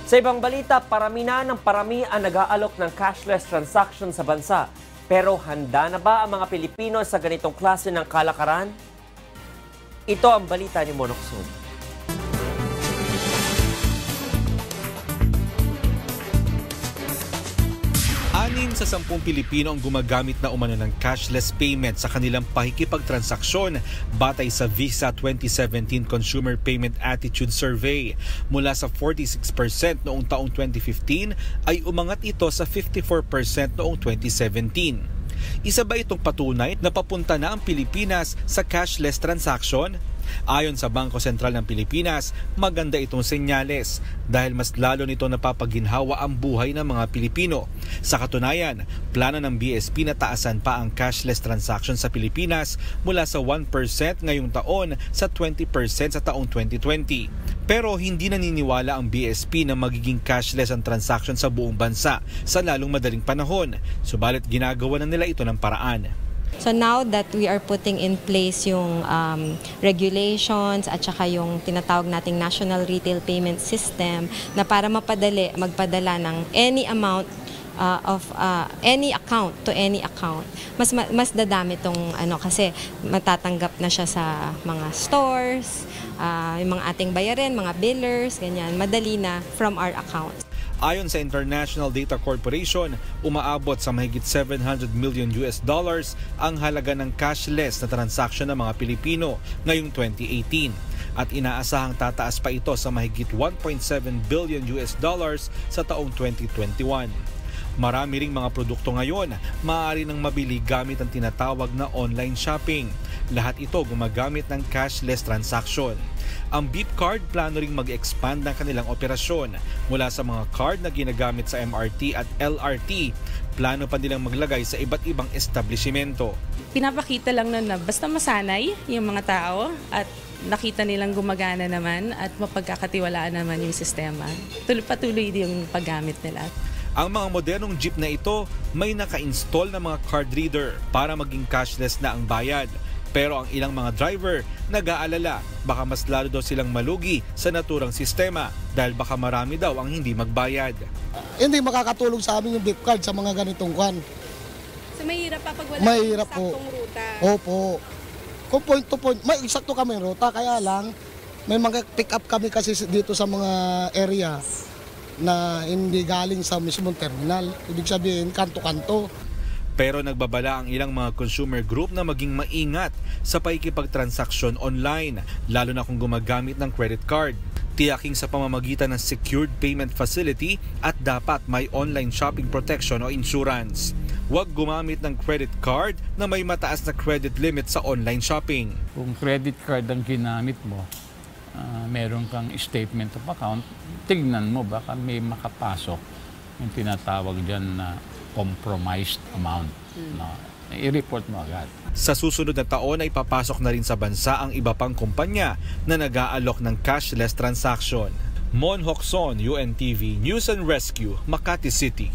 Sa ibang balita, parami ang nag-aalok ng cashless transaction sa bansa. Pero handa na ba ang mga Pilipino sa ganitong klase ng kalakaran? Ito ang balita ni Monokson. 6 sa 10 Pilipino ang gumagamit na umano ng cashless payment sa kanilang pakikipagtransaksyon batay sa Visa 2017 Consumer Payment Attitude Survey. Mula sa 46% noong taong 2015 ay umangat ito sa 54% noong 2017. Isa ba itong patunay na papunta na ang Pilipinas sa cashless transaction? Ayon sa Bangko Sentral ng Pilipinas, maganda itong senyales dahil mas lalo nito napapaginhawa ang buhay ng mga Pilipino. Sa katunayan, plano ng BSP na taasan pa ang cashless transaction sa Pilipinas mula sa 1% ngayong taon sa 20% sa taong 2020. Pero hindi naniniwala ang BSP na magiging cashless ang transaction sa buong bansa sa lalong madaling panahon. Subalit ginagawa na nila ito ng paraan. So now that we are putting in place yung regulations at saka yung tinatawag nating National Retail Payment System na para magpadala ng any amount of any account to any account, mas dadami tong kasi matatanggap na siya sa mga stores, yung mga ating bayarin, mga billers, ganyan, madali na from our accounts. Ayon sa International Data Corporation, umaabot sa mahigit $700 million ang halaga ng cashless na transaction ng mga Pilipino ngayong 2018 at inaasahang tataas pa ito sa mahigit $1.7 billion sa taong 2021. Marami ring mga produkto ngayon maaari nang mabili gamit ang tinatawag na online shopping. Lahat ito gumagamit ng cashless transaction. Ang Beep Card plano ring mag-expand ng kanilang operasyon mula sa mga card na ginagamit sa MRT at LRT. Plano pa nilang maglagay sa iba't ibang establishmento. Pinapakita lang na basta masanay yung mga tao at nakita nilang gumagana naman at mapagkakatiwalaan naman yung sistema. Patuloy yung paggamit nila. Ang mga modernong jeep na ito may naka-install na mga card reader para maging cashless na ang bayad. Pero ang ilang mga driver nag-aalala baka mas lalo daw silang malugi sa naturang sistema dahil baka marami daw ang hindi magbayad. Hindi makakatulong sa amin yung Beep Card sa mga ganitong kwan. So mahirap pa pag wala saktong ruta? Opo. Kung point to point, may eksakto kami ruta, kaya lang may mga pick up kami kasi dito sa mga area na hindi galing sa mismong terminal. Ibig sabihin, kanto-kanto. Pero nagbabala ang ilang mga consumer group na maging maingat sa pakikipagtransaksyon online, lalo na kung gumagamit ng credit card. Tiyaking sa pamamagitan ng secured payment facility at dapat may online shopping protection o insurance. Huwag gumamit ng credit card na may mataas na credit limit sa online shopping. Kung credit card ang ginamit mo, meron kang statement of account, tignan mo baka may makapasok yung tinatawag dyan na compromised amount. I-report mo agad. Sa susunod na taon ay papasok na rin sa bansa ang iba pang kumpanya na nag-aalok ng cashless transaction. Mon Hokson, UNTV News and Rescue, Makati City.